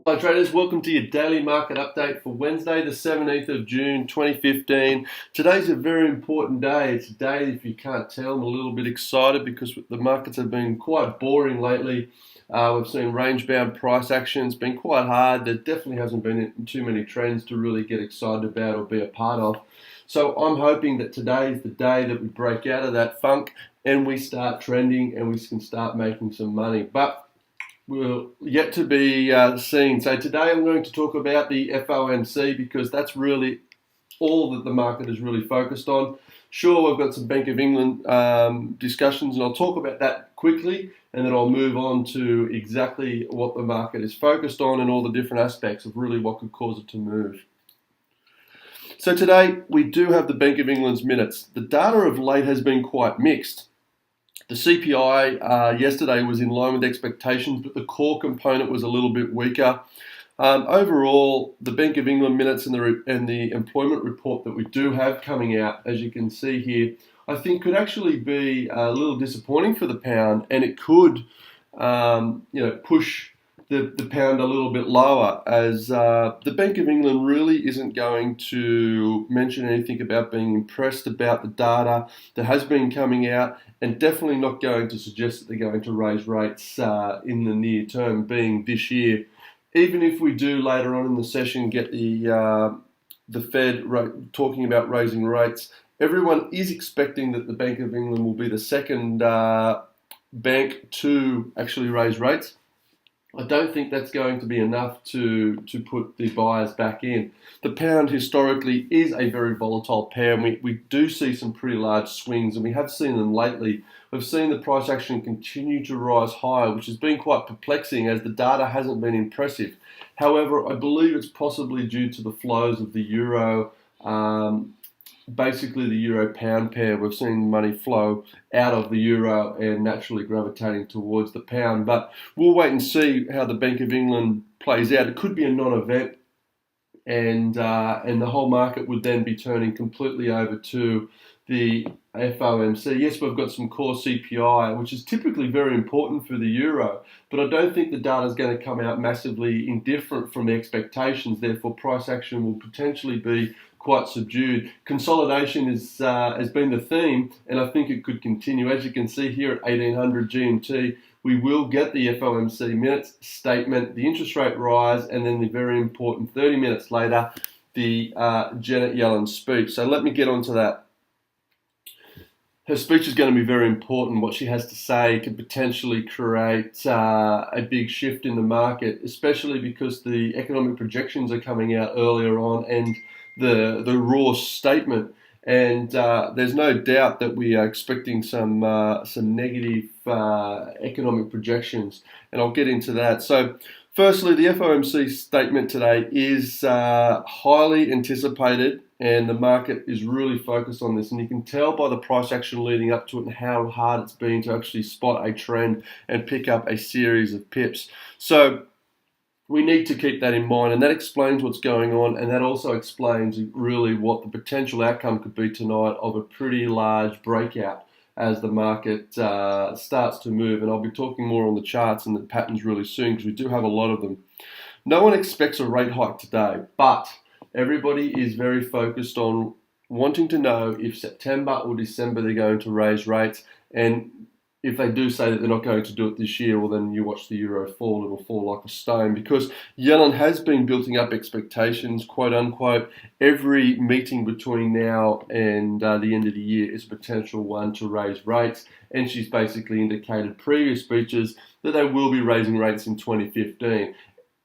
Hi traders, welcome to your daily market update for Wednesday the 17th of June 2015. Today's a very important day. It's a day, if you can't tell, I'm a little bit excited because the markets have been quite boring lately. We've seen range-bound price action. It's been quite hard. There definitely hasn't been too many trends to really get excited about or be a part of. So I'm hoping that today is the day that we break out of that funk and we start trending and we can start making some money. But will yet to be seen. So today I'm going to talk about the FOMC because that's really all that the market is really focused on. Sure, we've got some Bank of England discussions, and I'll talk about that quickly, and then I'll move on to exactly what the market is focused on and all the different aspects of really what could cause it to move. So today we do have the Bank of England's minutes. The data of late has been quite mixed. The CPI yesterday was in line with expectations, but the core component was a little bit weaker. Overall, the Bank of England minutes and the employment report that we do have coming out, as you can see here, I think could actually be a little disappointing for the pound, and it could, push the pound a little bit lower, as the Bank of England really isn't going to mention anything about being impressed about the data that has been coming out, and definitely not going to suggest that they're going to raise rates in the near term, being this year. Even if we do later on in the session get the Fed talking about raising rates, everyone is expecting that the Bank of England will be the second bank to actually raise rates. I don't think that's going to be enough to put the buyers back in. The pound historically is a very volatile pair, and we do see some pretty large swings, and we have seen them lately. We've seen the price action continue to rise higher, which has been quite perplexing as the data hasn't been impressive. However, I believe it's possibly due to the flows of the euro. Basically the euro pound pair, we've seen money flow out of the euro and naturally gravitating towards the pound. But we'll wait and see how the Bank of England plays out. It could be a non-event, and the whole market would then be turning completely over to the FOMC. Yes, we've got some core CPI, which is typically very important for the euro, but I don't think the data is going to come out massively indifferent from the expectations. Therefore, price action will potentially be quite subdued. Consolidation has been the theme, and I think it could continue. As you can see here at 1800 GMT, we will get the FOMC minutes statement, the interest rate rise, and then the very important 30 minutes later, the Janet Yellen speech. So let me get on to that. Her speech is going to be very important. What she has to say could potentially create a big shift in the market, especially because the economic projections are coming out earlier on, and the raw statement. And there's no doubt that we are expecting some negative economic projections, and I'll get into that. So, firstly, the FOMC statement today is highly anticipated, and the market is really focused on this. And you can tell by the price action leading up to it and how hard it's been to actually spot a trend and pick up a series of pips. So we need to keep that in mind, and that explains what's going on, and that also explains really what the potential outcome could be tonight of a pretty large breakout as the market starts to move. And I'll be talking more on the charts and the patterns really soon, because we do have a lot of them. No one expects a rate hike today, but everybody is very focused on wanting to know if September or December they're going to raise rates, and if they do say that they're not going to do it this year, well, then you watch the euro fall, it'll fall like a stone, because Yellen has been building up expectations, quote unquote. Every meeting between now and the end of the year is a potential one to raise rates, and she's basically indicated previous speeches that they will be raising rates in 2015.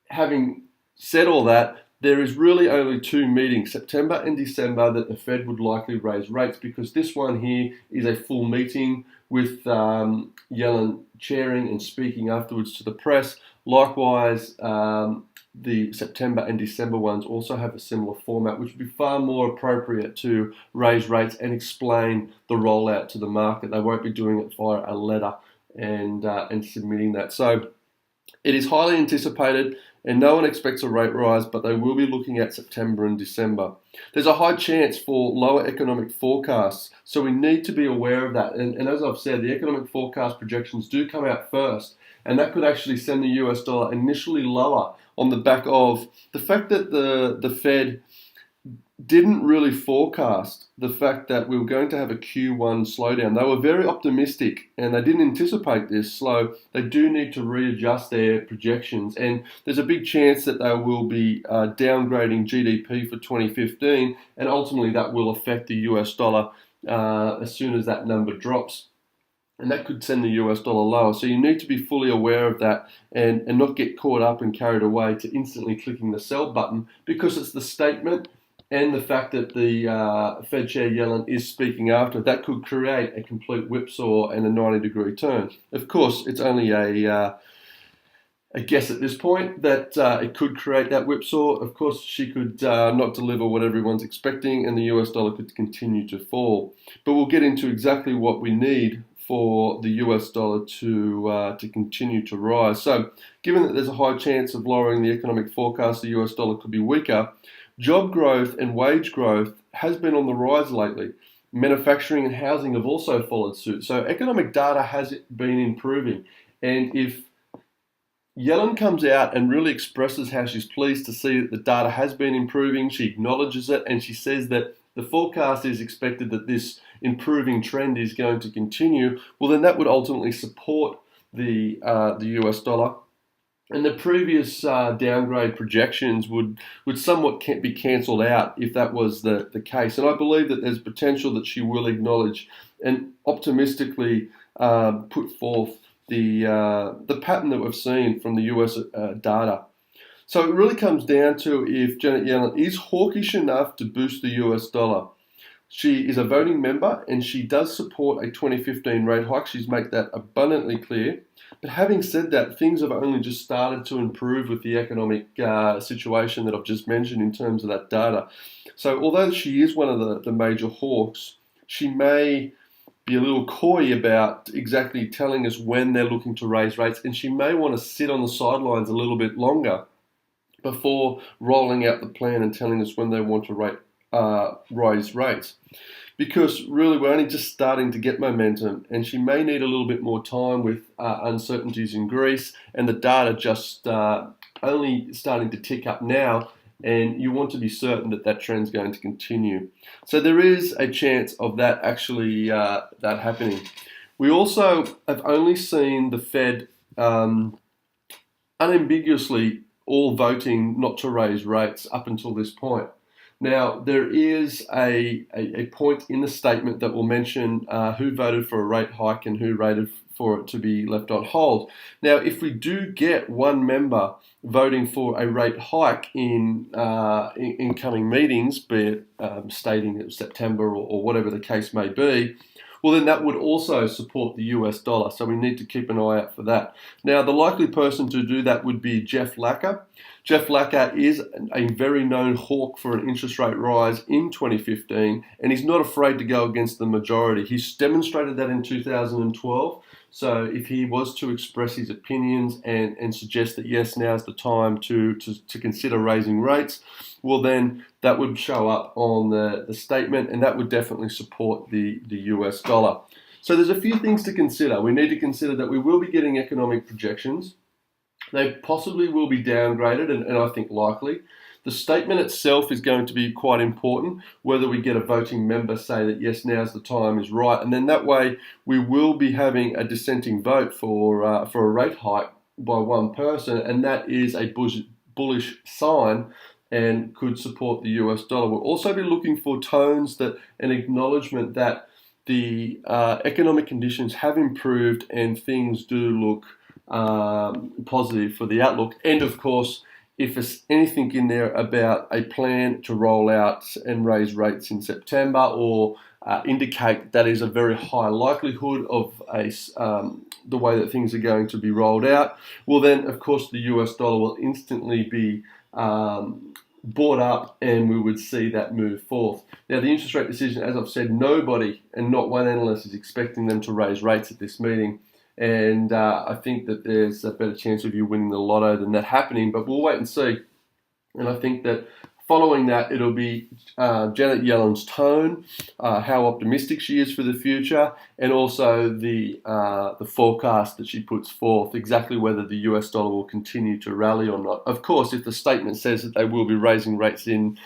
Having said all that, there is really only two meetings, September and December, that the Fed would likely raise rates, because this one here is a full meeting with Yellen chairing and speaking afterwards to the press. Likewise, the September and December ones also have a similar format, which would be far more appropriate to raise rates and explain the rollout to the market. They won't be doing it via a letter and submitting that. So It is highly anticipated and no one expects a rate rise, but they will be looking at September and December. There's a high chance for lower economic forecasts, so we need to be aware of that. And as I've said, the economic forecast projections do come out first, and that could actually send the US dollar initially lower on the back of the fact that the Fed didn't really forecast the fact that we were going to have a Q1 slowdown. They were very optimistic and they didn't anticipate this slow. They do need to readjust their projections, and there's a big chance that they will be downgrading GDP for 2015, and ultimately that will affect the US dollar as soon as that number drops. And that could send the US dollar lower. So you need to be fully aware of that and not get caught up and carried away to instantly clicking the sell button, because it's the statement and the fact that the Fed Chair Yellen is speaking after, that could create a complete whipsaw and a 90-degree turn. Of course, it's only a guess at this point that it could create that whipsaw. Of course, she could not deliver what everyone's expecting, and the US dollar could continue to fall. But we'll get into exactly what we need for the US dollar to continue to rise. So, given that there's a high chance of lowering the economic forecast, the US dollar could be weaker. Job growth and wage growth has been on the rise lately. Manufacturing and housing have also followed suit. So economic data has been improving. And if Yellen comes out and really expresses how she's pleased to see that the data has been improving, she acknowledges it, and she says that the forecast is expected that this improving trend is going to continue, well, then that would ultimately support the US dollar. And the previous downgrade projections would somewhat be cancelled out if that was the case. And I believe that there's potential that she will acknowledge and optimistically put forth the pattern that we've seen from the US data. So it really comes down to if Janet Yellen is hawkish enough to boost the US dollar. She is a voting member and she does support a 2015 rate hike. She's made that abundantly clear. But having said that, things have only just started to improve with the economic situation that I've just mentioned in terms of that data. So although she is one of the major hawks, she may be a little coy about exactly telling us when they're looking to raise rates, and she may want to sit on the sidelines a little bit longer before rolling out the plan and telling us when they want to raise rates. Because really we're only just starting to get momentum, and she may need a little bit more time with uncertainties in Greece and the data just only starting to tick up now, and you want to be certain that that trend's going to continue. So there is a chance of that actually that happening. We also have only seen the Fed unambiguously all voting not to raise rates up until this point. Now, there is a point in the statement that will mention who voted for a rate hike and who voted for it to be left on hold. Now, if we do get one member voting for a rate hike in coming meetings, be it stating that September or whatever the case may be, well, then that would also support the US dollar. So we need to keep an eye out for that. Now, the likely person to do that would be Jeff Lacker. Jeff Lacker is a very known hawk for an interest rate rise in 2015, and he's not afraid to go against the majority. He's demonstrated that in 2012. So if he was to express his opinions and suggest that yes, now's the time to consider raising rates, well then that would show up on the statement, and that would definitely support the US dollar. So there's a few things to consider. We need to consider that we will be getting economic projections. They possibly will be downgraded, and I think likely. The statement itself is going to be quite important, whether we get a voting member say that yes, now's the time is right, and then that way we will be having a dissenting vote for a rate hike by one person, and that is a bullish sign and could support the US dollar. We'll also be looking for tones that an acknowledgement that the economic conditions have improved and things do look positive for the outlook. And of course, if there's anything in there about a plan to roll out and raise rates in September, or indicate that is a very high likelihood of the way that things are going to be rolled out, well then of course the US dollar will instantly be bought up, and we would see that move forth. Now, the interest rate decision, as I've said, nobody and not one analyst is expecting them to raise rates at this meeting. And I think that there's a better chance of you winning the lotto than that happening, but we'll wait and see. And I think that following that, it'll be Janet Yellen's tone, how optimistic she is for the future, and also the forecast that she puts forth, exactly whether the US dollar will continue to rally or not. Of course, if the statement says that they will be raising rates in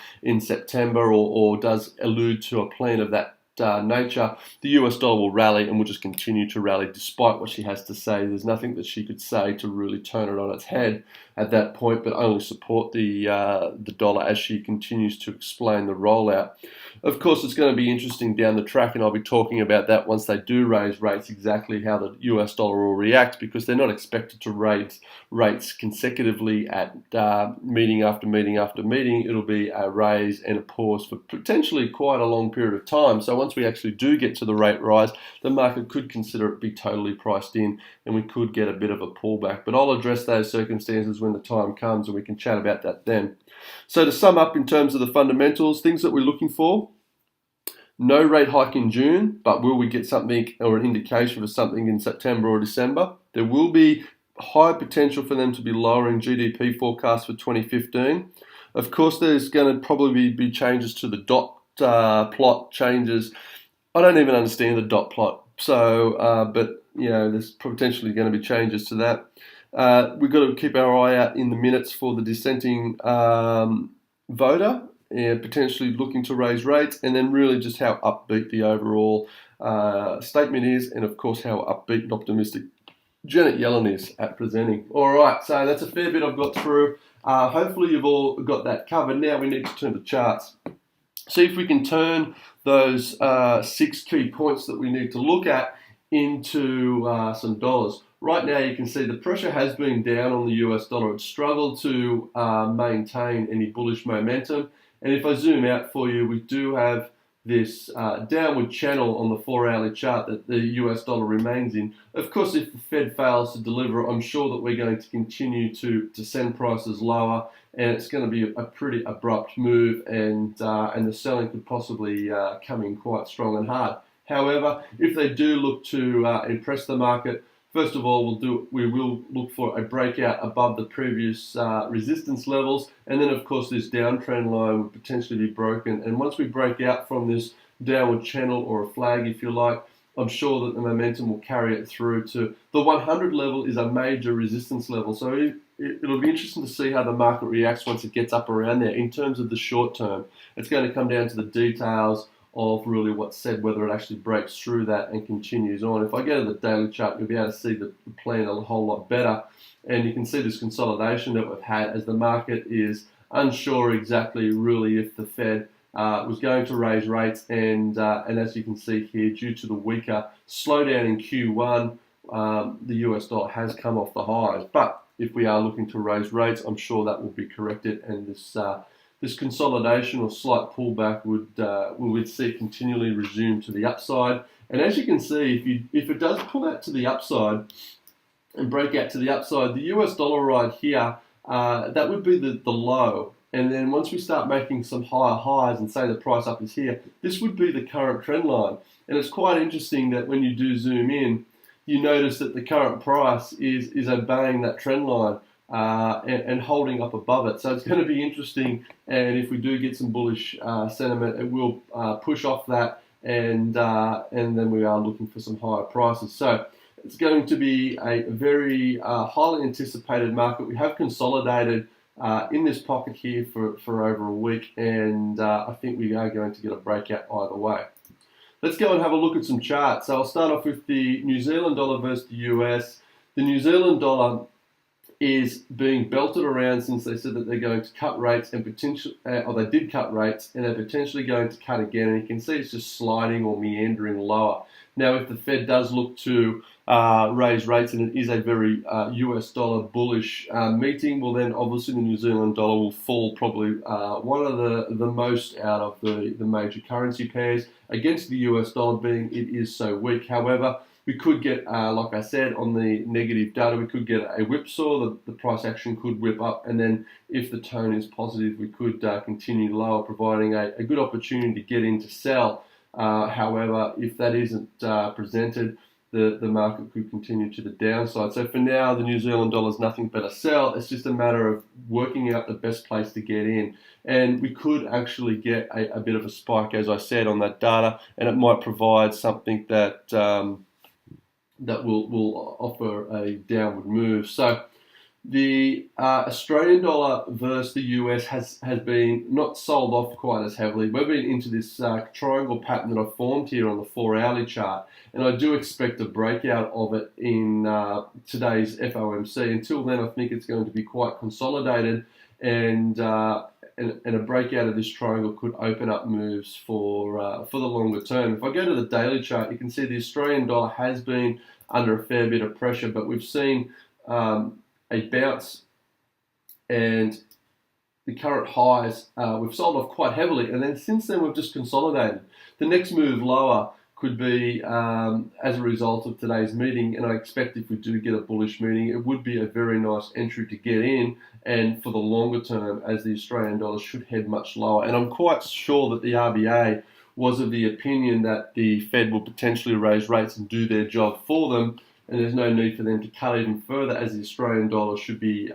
September, or does allude to a plan of that nature, the US dollar will rally and will just continue to rally despite what she has to say. There's nothing that she could say to really turn it on its head at that point, but only support the dollar as she continues to explain the rollout. Of course, it's going to be interesting down the track, and I'll be talking about that once they do raise rates, exactly how the US dollar will react, because they're not expected to raise rates consecutively at meeting after meeting after meeting. It'll be a raise and a pause for potentially quite a long period of time. So once we actually do get to the rate rise, the market could consider it be totally priced in, and we could get a bit of a pullback. But I'll address those circumstances when the time comes, and we can chat about that then. So to sum up in terms of the fundamentals, things that we're looking for: no rate hike in June, but will we get something or an indication for something in September or December? There will be high potential for them to be lowering GDP forecast for 2015. Of course, there's going to probably be changes to the dot plot changes. I don't even understand the dot plot, so but there's potentially going to be changes to that. We've got to keep our eye out in the minutes for the dissenting voter, and potentially looking to raise rates, and then really just how upbeat the overall statement is, and of course how upbeat and optimistic Janet Yellen is at presenting. All right, so that's a fair bit I've got through. Hopefully you've all got that covered. Now we need to turn to charts. See if we can turn those 6 key points that we need to look at into some dollars. Right now you can see the pressure has been down on the US dollar. It's struggled to maintain any bullish momentum. And if I zoom out for you, we do have this downward channel on the 4-hourly chart that the US dollar remains in. Of course, if the Fed fails to deliver, I'm sure that we're going to continue to send prices lower, and it's going to be a pretty abrupt move, and the selling could possibly come in quite strong and hard. However, if they do look to impress the market, first of all, we will look for a breakout above the previous resistance levels, and then of course this downtrend line would potentially be broken. And once we break out from this downward channel, or a flag if you like, I'm sure that the momentum will carry it through to the 100 level. Is a major resistance level, so it'll be interesting to see how the market reacts once it gets up around there. In terms of the short term, it's going to come down to the details of really what's said, whether it actually breaks through that and continues on. If I go to the daily chart, you'll be able to see the plan a whole lot better, and you can see this consolidation that we've had as the market is unsure exactly really if the Fed was going to raise rates, and as you can see here, due to the weaker slowdown in Q1, the US dollar has come off the highs. But if we are looking to raise rates, I'm sure that will be corrected, and this consolidation or slight pullback would see continually resume to the upside. And as you can see, if it does pull out to the upside and break out to the upside, the US dollar right here, that would be the low. And then once we start making some higher highs and say the price up is here, this would be the current trend line. And it's quite interesting that when you do zoom in, you notice that the current price is obeying that trend line. And holding up above it. So it's going to be interesting, and if we do get some bullish sentiment, it will push off that, and then we are looking for some higher prices. So it's going to be a very highly anticipated market. We have consolidated in this pocket here for over a week, and I think we are going to get a breakout either way. Let's go and have a look at some charts. So I'll start off with the New Zealand dollar versus the US. The New Zealand dollar is being belted around since they said that they're going to cut rates, and or they did cut rates, and they're potentially going to cut again. And you can see it's just sliding or meandering lower. Now, if the Fed does look to raise rates, and it is a very US dollar bullish meeting, well then obviously the New Zealand dollar will fall probably one of the most out of the major currency pairs, against the US dollar, being it is so weak. However, we could get, like I said, on the negative data, we could get a whipsaw. The price action could whip up, and then if the tone is positive, we could continue lower, providing a good opportunity to get in to sell. However, if that isn't presented, the market could continue to the downside. So for now, the New Zealand dollar is nothing but a sell. It's just a matter of working out the best place to get in. And we could actually get a bit of a spike, as I said, on that data, and it might provide something that that will offer a downward move. So the Australian dollar versus the US has been not sold off quite as heavily. We've been into this triangle pattern that I've formed here on the 4-hourly chart, and I do expect a breakout of it in today's FOMC. Until then, I think it's going to be quite consolidated, and a breakout of this triangle could open up moves for the longer term. If I go to the daily chart, you can see the Australian dollar has been under a fair bit of pressure, but we've seen a bounce, and the current highs we've sold off quite heavily, and then since then we've just consolidated. The next move lower could be as a result of today's meeting, and I expect if we do get a bullish meeting, it would be a very nice entry to get in, and for the longer term, as the Australian dollar should head much lower. And I'm quite sure that the RBA was of the opinion that the Fed will potentially raise rates and do their job for them, and there's no need for them to cut even further, as the Australian dollar should be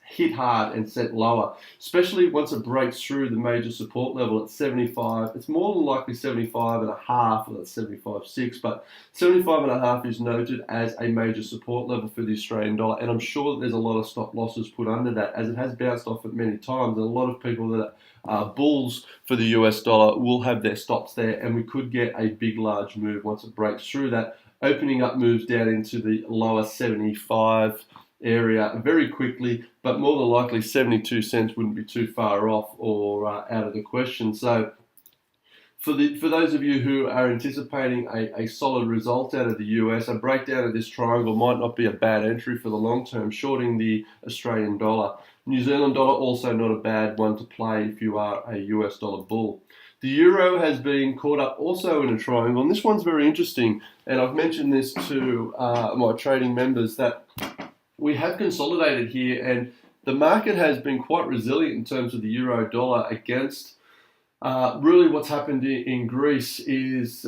hit hard and set lower, especially once it breaks through the major support level at 75. It's more than likely 75 and a half, or that's 75.6, but 75 and a half is noted as a major support level for the Australian dollar, and I'm sure that there's a lot of stop losses put under that, as it has bounced off it many times, and a lot of people that are bulls for the US dollar will have their stops there, and we could get a big large move once it breaks through that, opening up moves down into the lower 75 area very quickly, but more than likely 72 cents wouldn't be too far off or out of the question. So for those of you who are anticipating a solid result out of the US, a breakdown of this triangle might not be a bad entry for the long term, shorting the Australian dollar. New Zealand dollar also not a bad one to play if you are a US dollar bull. The euro has been caught up also in a triangle, and this one's very interesting, and I've mentioned this to my trading members that we have consolidated here, and the market has been quite resilient in terms of the euro dollar against really what's happened in Greece is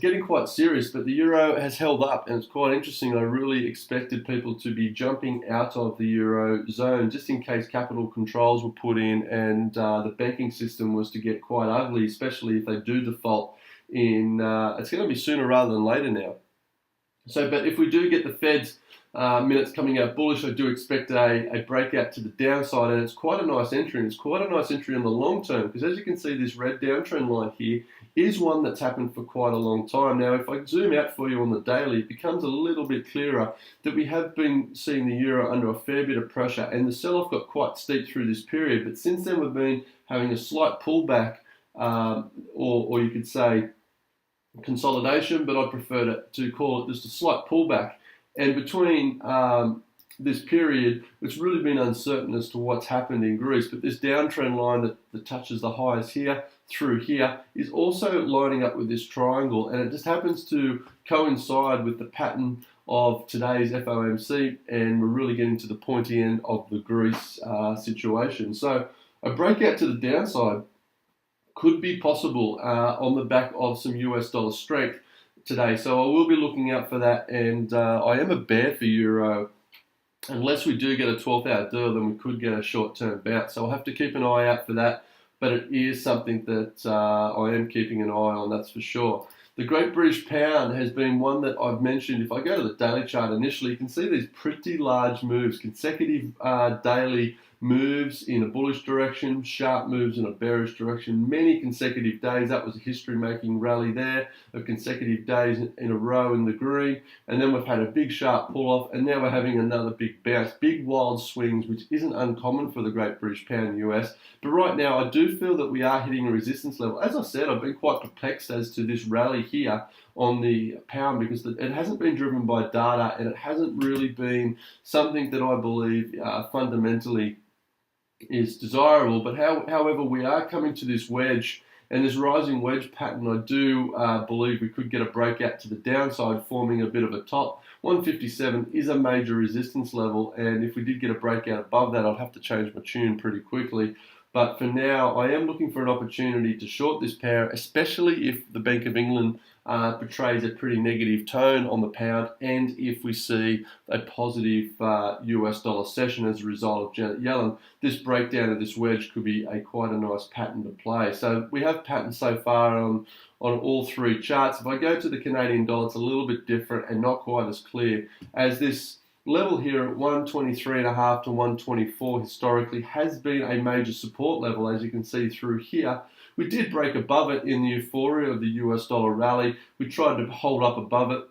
getting quite serious, but the euro has held up, and it's quite interesting. I really expected people to be jumping out of the euro zone just in case capital controls were put in and the banking system was to get quite ugly, especially if they do default in, it's going to be sooner rather than later now. So, but if we do get the Fed's minutes coming out bullish, I do expect a breakout to the downside, and it's quite a nice entry, and it's quite a nice entry in the long term, because as you can see, this red downtrend line here is one that's happened for quite a long time. Now, if I zoom out for you on the daily, it becomes a little bit clearer that we have been seeing the euro under a fair bit of pressure, and the sell-off got quite steep through this period, but since then we've been having a slight pullback, or you could say consolidation, but I prefer to call it just a slight pullback. And between this period, it's really been uncertain as to what's happened in Greece. But this downtrend line that touches the highs here through here is also lining up with this triangle. And it just happens to coincide with the pattern of today's FOMC. And we're really getting to the pointy end of the Greece situation. So a breakout to the downside could be possible on the back of some US dollar strength today. So I will be looking out for that, and I am a bear for euro. Unless we do get a 12th-hour deal, then we could get a short-term bounce. So I'll have to keep an eye out for that, but it is something that I am keeping an eye on, that's for sure. The Great British Pound has been one that I've mentioned. If I go to the daily chart initially, you can see these pretty large moves, consecutive daily moves in a bullish direction, sharp moves in a bearish direction, many consecutive days. That was a history-making rally there of consecutive days in a row in the green. And then we've had a big sharp pull-off, and now we're having another big bounce, big wild swings, which isn't uncommon for the Great British Pound US. But right now, I do feel that we are hitting a resistance level. As I said, I've been quite perplexed as to this rally here on the pound, because it hasn't been driven by data, and it hasn't really been something that I believe fundamentally is desirable. But however, we are coming to this wedge, and this rising wedge pattern, I do believe we could get a breakout to the downside, forming a bit of a top. 157 is a major resistance level, and if we did get a breakout above that, I'd have to change my tune pretty quickly. But for now, I am looking for an opportunity to short this pair, especially if the Bank of England portrays a pretty negative tone on the pound, and if we see a positive US dollar session as a result of Janet Yellen, this breakdown of this wedge could be quite a nice pattern to play. So we have patterns so far on all three charts. If I go to the Canadian dollar, it's a little bit different and not quite as clear, as this level here at 123.5 to 124 historically has been a major support level, as you can see through here. We did break above it in the euphoria of the US dollar rally. We tried to hold up above it.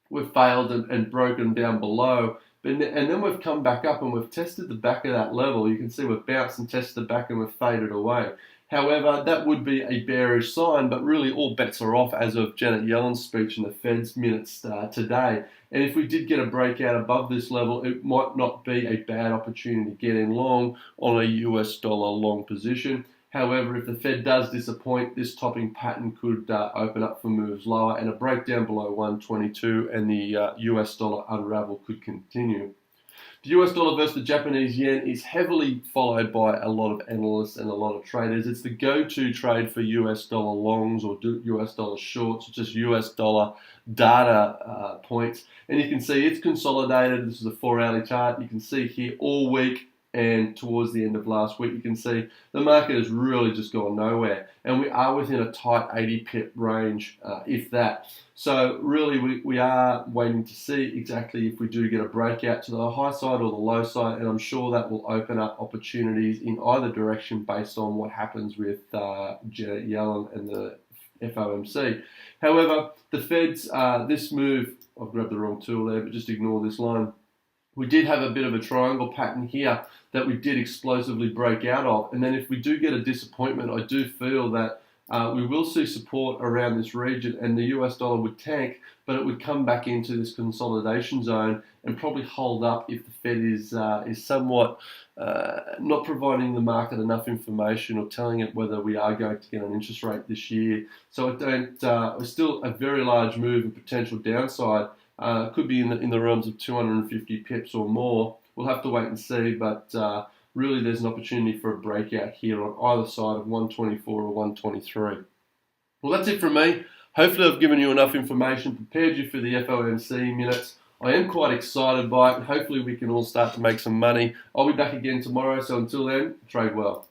We've failed and broken down below. And then we've come back up and we've tested the back of that level. You can see we've bounced and tested the back and we've faded away. However, that would be a bearish sign, but really all bets are off as of Janet Yellen's speech in the Fed's minutes today. And if we did get a breakout above this level, it might not be a bad opportunity to get in long on a US dollar long position. However, if the Fed does disappoint, this topping pattern could open up for moves lower, and a breakdown below 122 and the US dollar unravel could continue. The US dollar versus the Japanese yen is heavily followed by a lot of analysts and a lot of traders. It's the go-to trade for US dollar longs or US dollar shorts, just US dollar data points. And you can see it's consolidated. This is a 4-hourly chart. You can see here all week and towards the end of last week, you can see the market has really just gone nowhere. And we are within a tight 80 pip range, if that. So really, we are waiting to see exactly if we do get a breakout to the high side or the low side. And I'm sure that will open up opportunities in either direction based on what happens with Janet Yellen and the FOMC. However, the Fed's, this move, I've grabbed the wrong tool there, but just ignore this line. We did have a bit of a triangle pattern here that we did explosively break out of. And then if we do get a disappointment, I do feel that we will see support around this region and the US dollar would tank, but it would come back into this consolidation zone and probably hold up if the Fed is somewhat not providing the market enough information or telling it whether we are going to get an interest rate this year. So it's still a very large move and potential downside. Could be in the realms of 250 pips or more. We'll have to wait and see, but really there's an opportunity for a breakout here on either side of 124 or 123. Well, that's it from me. Hopefully I've given you enough information, prepared you for the FOMC minutes. I am quite excited by it, and hopefully we can all start to make some money. I'll be back again tomorrow, so until then, trade well.